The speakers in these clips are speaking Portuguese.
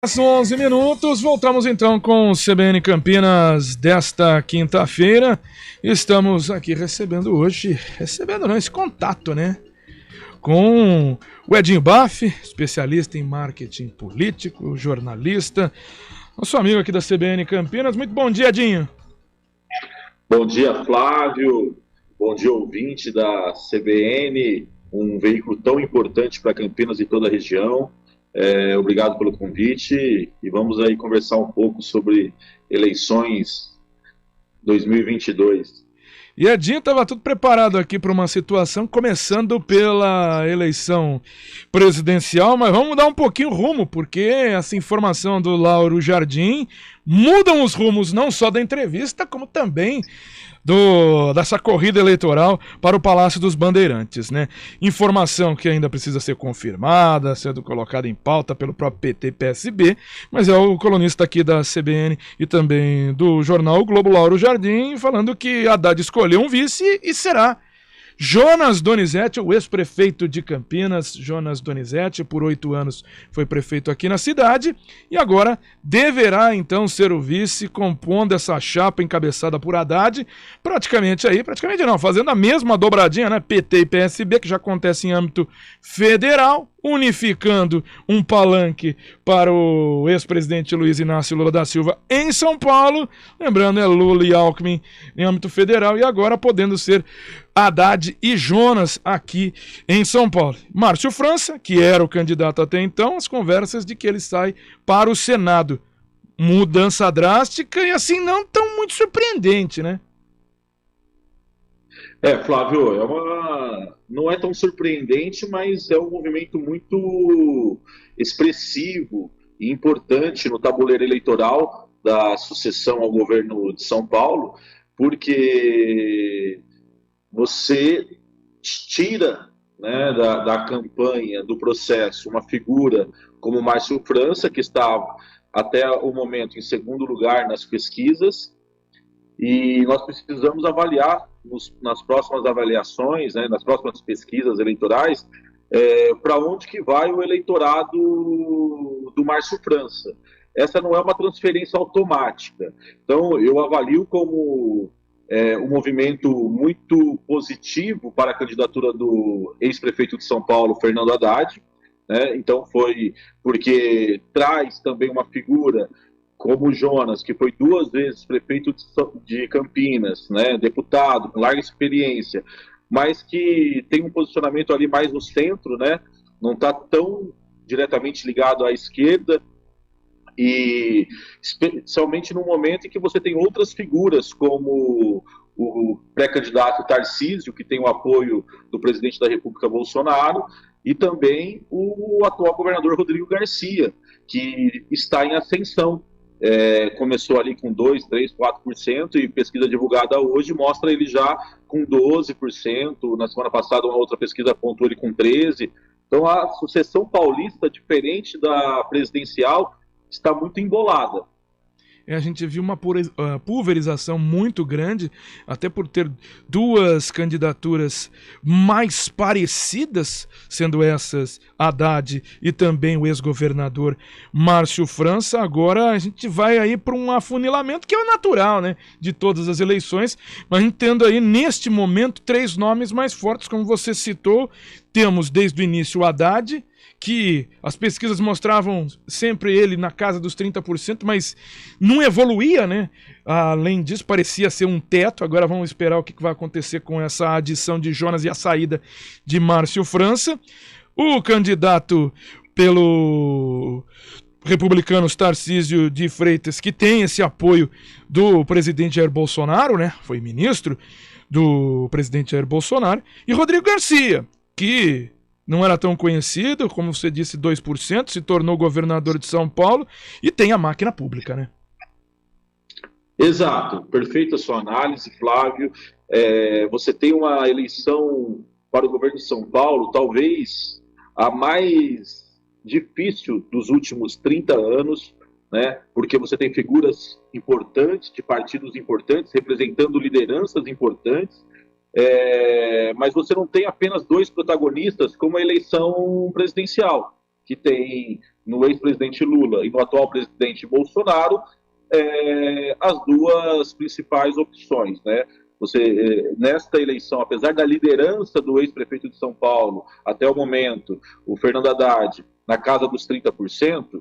São 11 minutos, voltamos então com o CBN Campinas desta quinta-feira. Estamos aqui recebendo não, esse contato, né? Com o Edinho Baff, especialista em marketing político, jornalista, nosso amigo aqui da CBN Campinas. Muito bom dia, Edinho. Bom dia, Flávio. Bom dia, ouvinte da CBN, um veículo tão importante para Campinas e toda a região. Obrigado pelo convite e vamos aí conversar um pouco sobre eleições 2022. E Edinho estava tudo preparado aqui para uma situação, começando pela eleição presidencial, mas vamos mudar um pouquinho o rumo, porque essa informação do Lauro Jardim mudam os rumos não só da entrevista, como também dessa corrida eleitoral para o Palácio dos Bandeirantes, né? Informação que ainda precisa ser confirmada, sendo colocada em pauta pelo próprio PT e PSB, mas é o colunista aqui da CBN e também do jornal o Globo, Lauro Jardim, falando que Haddad escolheu um vice e será Jonas Donizete, o ex-prefeito de Campinas. Jonas Donizete, por 8 anos foi prefeito aqui na cidade e agora deverá então ser o vice, compondo essa chapa encabeçada por Haddad, praticamente não, fazendo a mesma dobradinha, né, PT e PSB, que já acontece em âmbito federal, unificando um palanque para o ex-presidente Luiz Inácio Lula da Silva em São Paulo, lembrando, é Lula e Alckmin em âmbito federal, e agora podendo ser Haddad e Jonas aqui em São Paulo. Márcio França, que era o candidato até então, as conversas de que ele sai para o Senado. Mudança drástica e assim não tão muito surpreendente, né? Flávio, não é tão surpreendente, mas é um movimento muito expressivo e importante no tabuleiro eleitoral da sucessão ao governo de São Paulo, porque você tira, né, da campanha, do processo, uma figura como Márcio França, que estava até o momento em segundo lugar nas pesquisas, e nós precisamos avaliar nas próximas avaliações, né, nas próximas pesquisas eleitorais, para onde que vai o eleitorado do Márcio França. Essa não é uma transferência automática. Então, eu avalio como um movimento muito positivo para a candidatura do ex-prefeito de São Paulo, Fernando Haddad, né? Então foi porque traz também uma figura como o Jonas, que foi 2 vezes prefeito de Campinas, né? Deputado, com larga experiência, mas que tem um posicionamento ali mais no centro, né? Não está tão diretamente ligado à esquerda, e especialmente no momento em que você tem outras figuras como o pré-candidato Tarcísio, que tem o apoio do presidente da República, Bolsonaro, e também o atual governador Rodrigo Garcia, que está em ascensão. Começou ali com 2%, 3%, 4%, e pesquisa divulgada hoje mostra ele já com 12%, na semana passada uma outra pesquisa apontou ele com 13%. Então a sucessão paulista, diferente da presidencial, está muito embolada. A gente viu uma pulverização muito grande, até por ter 2 candidaturas mais parecidas, sendo essas Haddad e também o ex-governador Márcio França. Agora a gente vai aí para um afunilamento que é o natural, né, de todas as eleições, mas a gente tendo aí neste momento 3 nomes mais fortes, como você citou. Temos desde o início o Haddad, que as pesquisas mostravam sempre ele na casa dos 30%, mas não evoluía, né? Além disso, parecia ser um teto. Agora vamos esperar o que vai acontecer com essa adição de Jonas e a saída de Márcio França. O candidato pelo Republicanos, Tarcísio de Freitas, que tem esse apoio do presidente Jair Bolsonaro, né? Foi ministro do presidente Jair Bolsonaro. E Rodrigo Garcia, que não era tão conhecido, como você disse, 2%, se tornou governador de São Paulo e tem a máquina pública, né? Exato, perfeita a sua análise, Flávio. Você tem uma eleição para o governo de São Paulo, talvez a mais difícil dos últimos 30 anos, né? Porque você tem figuras importantes, de partidos importantes, representando lideranças importantes, mas você não tem apenas 2 protagonistas como a eleição presidencial, que tem no ex-presidente Lula e no atual presidente Bolsonaro as duas principais opções, né? Você, nesta eleição, apesar da liderança do ex-prefeito de São Paulo, até o momento, o Fernando Haddad, na casa dos 30%,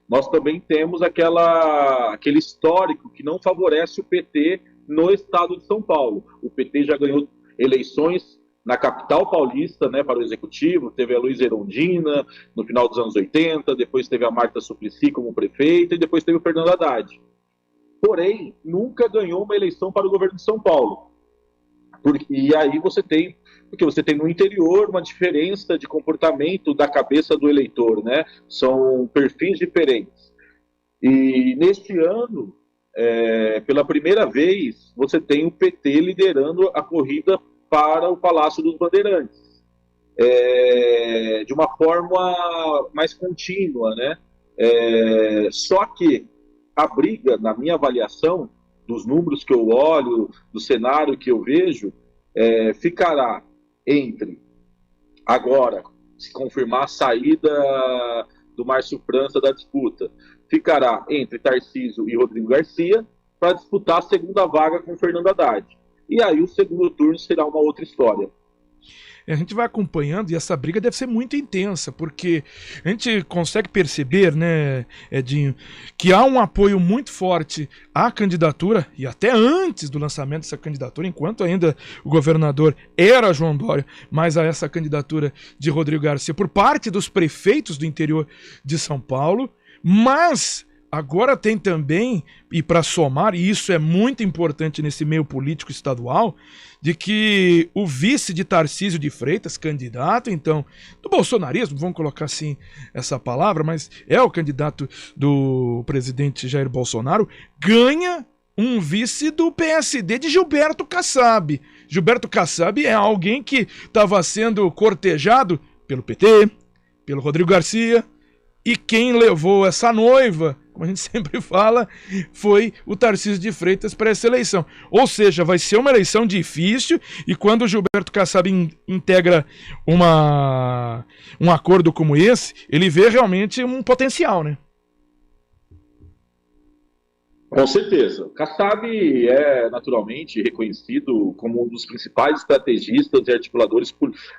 nós também temos aquele histórico que não favorece o PT no estado de São Paulo. O PT já ganhou eleições na capital paulista, né, para o executivo, teve a Luísa Erundina no final dos anos 80, depois teve a Marta Suplicy como prefeita e depois teve o Fernando Haddad. Porém, nunca ganhou uma eleição para o governo de São Paulo. E aí porque você tem no interior uma diferença de comportamento da cabeça do eleitor, né? São perfis diferentes. E neste ano, pela primeira vez, você tem o PT liderando a corrida para o Palácio dos Bandeirantes, de uma forma mais contínua, né? Só que a briga, na minha avaliação, dos números que eu olho, do cenário que eu vejo, ficará entre, agora, se confirmar a saída do Márcio França da disputa, ficará entre Tarcísio e Rodrigo Garcia para disputar a segunda vaga com Fernando Haddad. E aí o segundo turno será uma outra história. A gente vai acompanhando e essa briga deve ser muito intensa, porque a gente consegue perceber, né, Edinho, que há um apoio muito forte à candidatura, e até antes do lançamento dessa candidatura, enquanto ainda o governador era João Dória, mas a essa candidatura de Rodrigo Garcia, por parte dos prefeitos do interior de São Paulo, mas agora tem também, e para somar, e isso é muito importante nesse meio político estadual, de que o vice de Tarcísio de Freitas, candidato, então, do bolsonarismo, vamos colocar assim essa palavra, mas é o candidato do presidente Jair Bolsonaro, ganha um vice do PSD de Gilberto Kassab. Gilberto Kassab é alguém que estava sendo cortejado pelo PT, pelo Rodrigo Garcia, e quem levou essa noiva, como a gente sempre fala, foi o Tarcísio de Freitas para essa eleição. Ou seja, vai ser uma eleição difícil, e quando o Gilberto Kassab integra um acordo como esse, ele vê realmente um potencial, né? Com certeza. Kassab é naturalmente reconhecido como um dos principais estrategistas e articuladores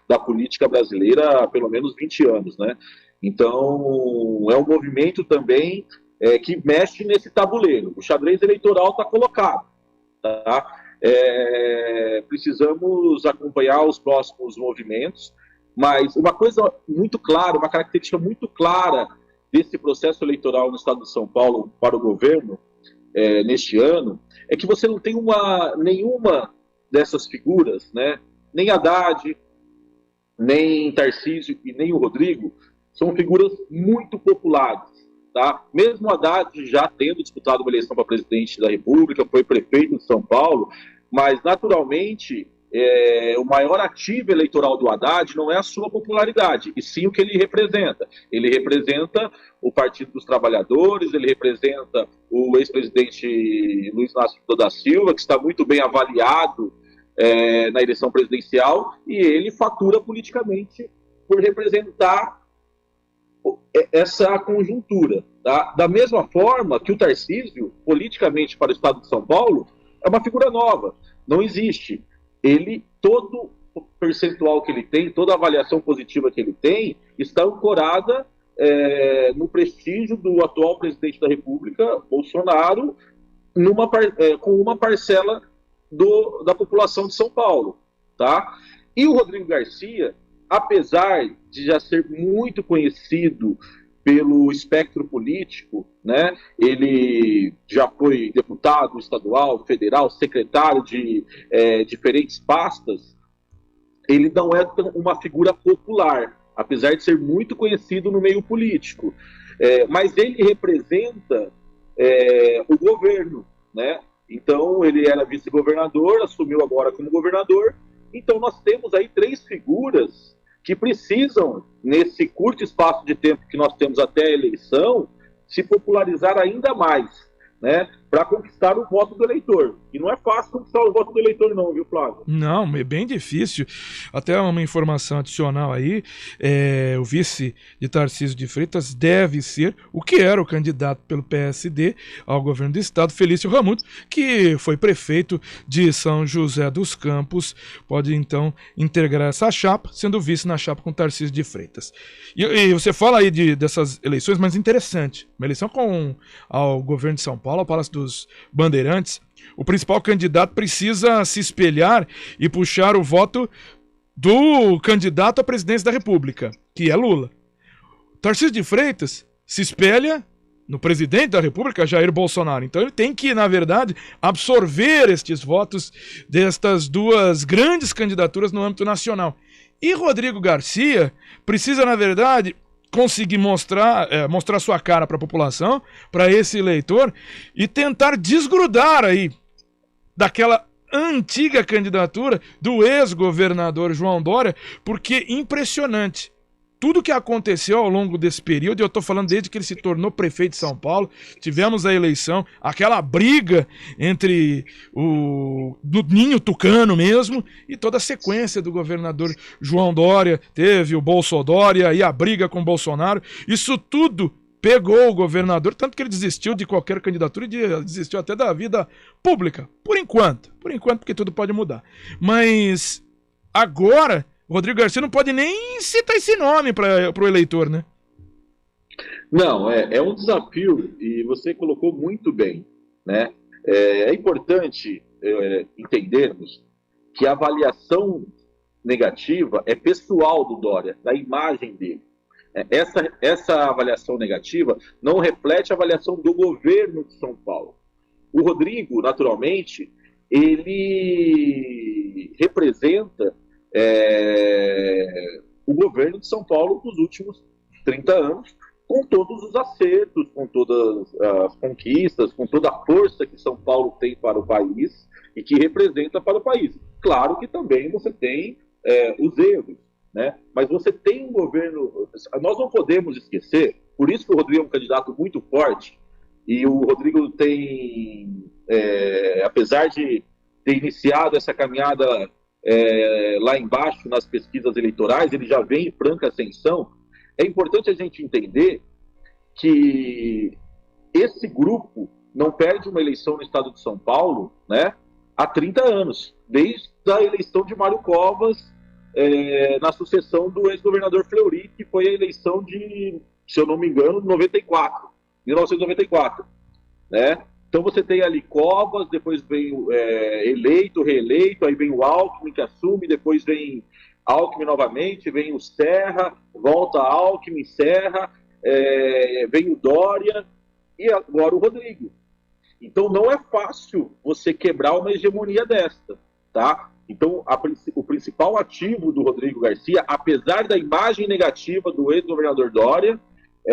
da política brasileira há pelo menos 20 anos, né? Então, é um movimento também que mexe nesse tabuleiro. O xadrez eleitoral está colocado. Tá? Precisamos acompanhar os próximos movimentos, mas uma coisa muito clara, uma característica muito clara desse processo eleitoral no estado de São Paulo para o governo neste ano, é que você não tem nenhuma dessas figuras, né? Nem Haddad, nem Tarcísio e nem o Rodrigo, são figuras muito populares. Tá? Mesmo Haddad já tendo disputado uma eleição para presidente da República, foi prefeito de São Paulo, mas naturalmente o maior ativo eleitoral do Haddad não é a sua popularidade, e sim o que ele representa. Ele representa o Partido dos Trabalhadores, ele representa o ex-presidente Luiz Inácio Lula da Silva, que está muito bem avaliado na eleição presidencial, e ele fatura politicamente por representar essa conjuntura. Tá? Da mesma forma que o Tarcísio, politicamente para o estado de São Paulo, é uma figura nova, não existe. Todo o percentual que ele tem, toda a avaliação positiva que ele tem, está ancorada no prestígio do atual presidente da República, Bolsonaro, com uma parcela da população de São Paulo. Tá? E o Rodrigo Garcia, apesar de já ser muito conhecido pelo espectro político, né? Ele já foi deputado estadual, federal, secretário de diferentes pastas. Ele não é uma figura popular, apesar de ser muito conhecido no meio político. Mas ele representa o governo, né? Então, ele era vice-governador, assumiu agora como governador. Então, nós temos aí 3 figuras que precisam, nesse curto espaço de tempo que nós temos até a eleição, se popularizar ainda mais, né? para conquistar o voto do eleitor. E não é fácil conquistar o voto do eleitor não, viu, Flávio? Não, é bem difícil. Até uma informação adicional aí, o vice de Tarcísio de Freitas deve ser o que era o candidato pelo PSD ao governo do estado, Felício Ramute, que foi prefeito de São José dos Campos, pode então integrar essa chapa, sendo vice na chapa com Tarcísio de Freitas. E você fala aí dessas eleições, mas interessante, uma eleição ao governo de São Paulo, ao Palácio dos Bandeirantes, o principal candidato precisa se espelhar e puxar o voto do candidato à presidência da República, que é Lula. Tarcísio de Freitas se espelha no presidente da República, Jair Bolsonaro. Então ele tem que, na verdade, absorver estes votos destas duas grandes candidaturas no âmbito nacional. E Rodrigo Garcia precisa, na verdade, conseguir mostrar sua cara para a população, para esse eleitor, e tentar desgrudar aí daquela antiga candidatura do ex-governador João Dória, porque impressionante. Tudo que aconteceu ao longo desse período, eu estou falando desde que ele se tornou prefeito de São Paulo, tivemos a eleição, aquela briga entre do Ninho Tucano mesmo, e toda a sequência do governador João Dória, teve o Bolsodória e a briga com o Bolsonaro, isso tudo pegou o governador, tanto que ele desistiu de qualquer candidatura e desistiu até da vida pública, por enquanto, porque tudo pode mudar. Mas agora o Rodrigo Garcia não pode nem citar esse nome para o eleitor, né? Não, é um desafio e você colocou muito bem, né? É importante entendermos que a avaliação negativa é pessoal do Dória, da imagem dele. Essa avaliação negativa não reflete a avaliação do governo de São Paulo. O Rodrigo, naturalmente, ele representa o governo de São Paulo dos últimos 30 anos, com todos os acertos, com todas as conquistas, com toda a força que São Paulo tem para o país e que representa para o país. Claro que também você tem os erros, né? Mas você tem um governo... Nós não podemos esquecer, por isso que o Rodrigo é um candidato muito forte, e o Rodrigo tem, apesar de ter iniciado essa caminhada lá embaixo nas pesquisas eleitorais, ele já vem em franca ascensão. É importante a gente entender que esse grupo não perde uma eleição no estado de São Paulo, né, há 30 anos, desde a eleição de Mário Covas, na sucessão do ex-governador Fleury, que foi a eleição de, se eu não me engano, 1994, né? Então você tem ali Covas, depois vem eleito, reeleito, aí vem o Alckmin que assume, depois vem Alckmin novamente, vem o Serra, volta Alckmin, Serra, vem o Dória e agora o Rodrigo. Então não é fácil você quebrar uma hegemonia desta, tá? Então o principal ativo do Rodrigo Garcia, apesar da imagem negativa do ex-governador Dória,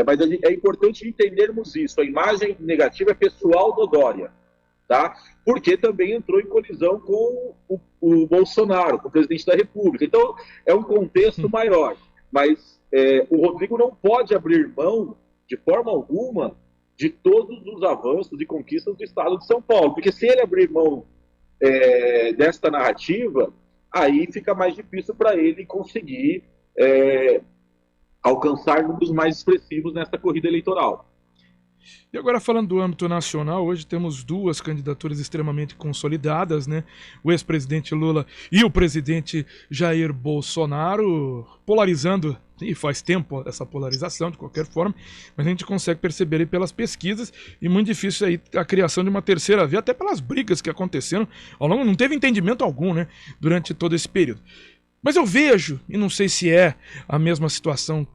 mas é importante entendermos isso, a imagem negativa é pessoal do Dória, tá? Porque também entrou em colisão com o Bolsonaro, com o presidente da República. Então é um contexto maior, mas o Rodrigo não pode abrir mão, de forma alguma, de todos os avanços e conquistas do estado de São Paulo, porque se ele abrir mão desta narrativa, aí fica mais difícil para ele conseguir alcançar números mais expressivos nesta corrida eleitoral. E agora falando do âmbito nacional, hoje temos duas candidaturas extremamente consolidadas, né? O ex-presidente Lula e o presidente Jair Bolsonaro, polarizando, e faz tempo essa polarização de qualquer forma, mas a gente consegue perceber aí pelas pesquisas, e muito difícil aí a criação de uma terceira via, até pelas brigas que aconteceram ao longo, não teve entendimento algum, né, durante todo esse período. Mas eu vejo, e não sei se é a mesma situação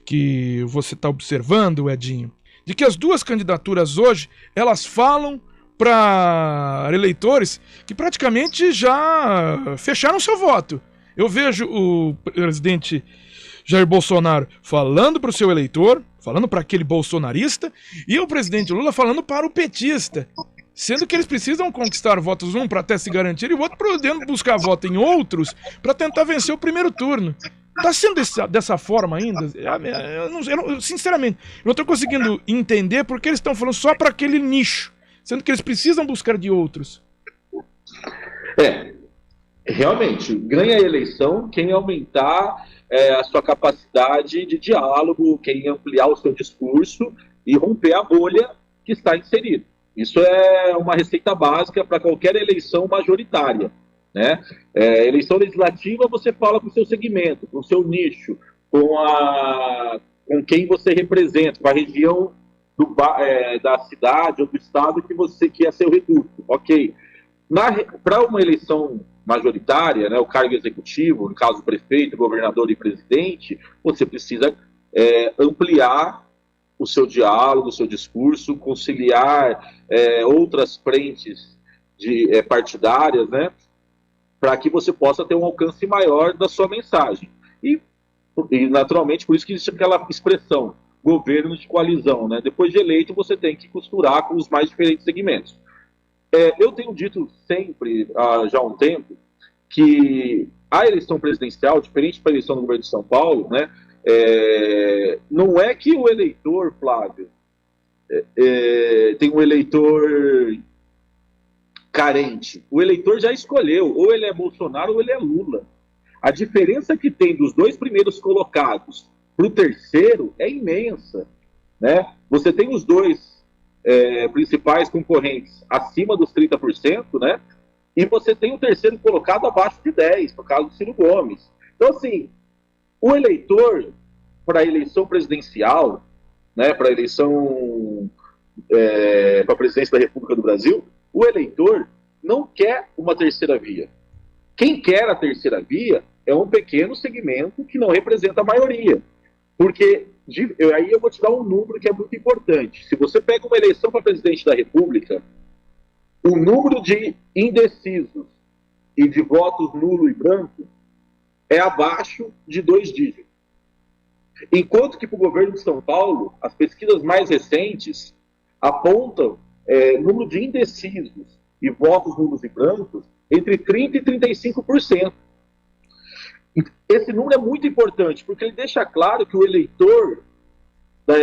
que você está observando, Edinho, de que as duas candidaturas hoje, elas falam para eleitores que praticamente já fecharam seu voto. Eu vejo o presidente Jair Bolsonaro falando para o seu eleitor, falando para aquele bolsonarista, e o presidente Lula falando para o petista, sendo que eles precisam conquistar votos, um para até se garantir e o outro podendo buscar voto em outros para tentar vencer o primeiro turno. Está sendo dessa forma ainda? Sinceramente, eu não estou conseguindo entender porque eles estão falando só para aquele nicho, sendo que eles precisam buscar de outros. Realmente, ganha a eleição quem aumentar a sua capacidade de diálogo, quem ampliar o seu discurso e romper a bolha que está inserido. Isso é uma receita básica para qualquer eleição majoritária, né? Eleição legislativa, você fala com o seu segmento, com o seu nicho, com quem você representa, com a região da cidade ou do estado que é seu reduto. Ok. Para uma eleição majoritária, né, o cargo executivo, no caso prefeito, governador e presidente, você precisa ampliar o seu diálogo, o seu discurso, conciliar outras frentes partidárias, né, para que você possa ter um alcance maior da sua mensagem. E naturalmente, por isso que existe aquela expressão, governo de coalizão, né? Depois de eleito, você tem que costurar com os mais diferentes segmentos. Eu tenho dito sempre, já há um tempo, que a eleição presidencial, diferente da eleição do governo de São Paulo, né, não é que o eleitor, Flávio, tem um eleitor carente. O eleitor já escolheu, ou ele é Bolsonaro ou ele é Lula. A diferença que tem dos dois primeiros colocados para o terceiro é imensa, né? Você tem os dois principais concorrentes acima dos 30%, né? E você tem o terceiro colocado abaixo de 10%, no caso do Ciro Gomes. Então, assim, o eleitor, para a eleição presidencial, né, para a eleição para a presidência da República do Brasil, o eleitor não quer uma terceira via. Quem quer a terceira via é um pequeno segmento que não representa a maioria. Porque, aí eu vou te dar um número que é muito importante. Se você pega uma eleição para presidente da República, o número de indecisos e de votos nulo e branco é abaixo de 2 dígitos. Enquanto que para o governo de São Paulo, as pesquisas mais recentes apontam número de indecisos e votos nulos e brancos entre 30% e 35%. Esse número é muito importante, porque ele deixa claro que o eleitor da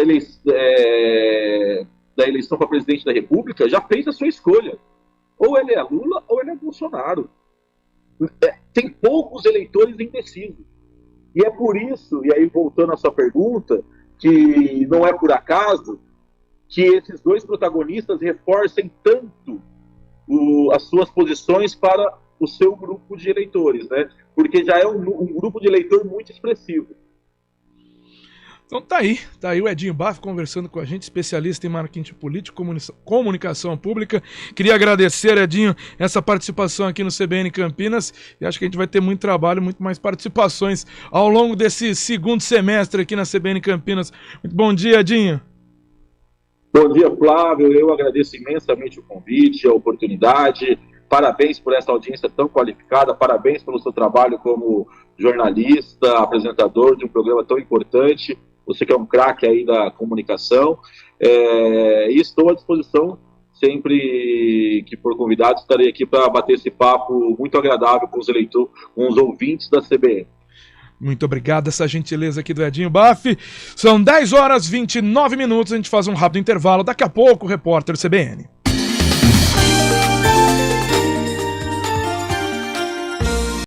eleição para presidente da República já fez a sua escolha. Ou ele é Lula ou ele é Bolsonaro. Tem poucos eleitores indecisos. E é por isso, e aí voltando à sua pergunta, que não é por acaso que esses dois protagonistas reforcem tanto as suas posições para o seu grupo de eleitores, né? Porque já é um grupo de eleitor muito expressivo. Então tá aí o Edinho Baff conversando com a gente, especialista em marketing político, comunicação pública. Queria agradecer, Edinho, essa participação aqui no CBN Campinas, e acho que a gente vai ter muito trabalho, muito mais participações ao longo desse segundo semestre aqui na CBN Campinas. Muito bom dia, Edinho. Bom dia, Flávio. Eu agradeço imensamente o convite, a oportunidade. Parabéns por essa audiência tão qualificada, parabéns pelo seu trabalho como jornalista, apresentador de um programa tão importante. Você que é um craque aí da comunicação. E estou à disposição, sempre que for convidado, estarei aqui para bater esse papo muito agradável com os eleitores, com os ouvintes da CBN. Muito obrigado, essa gentileza aqui do Edinho Baff. São 10h29, a gente faz um rápido intervalo. Daqui a pouco, o repórter CBN.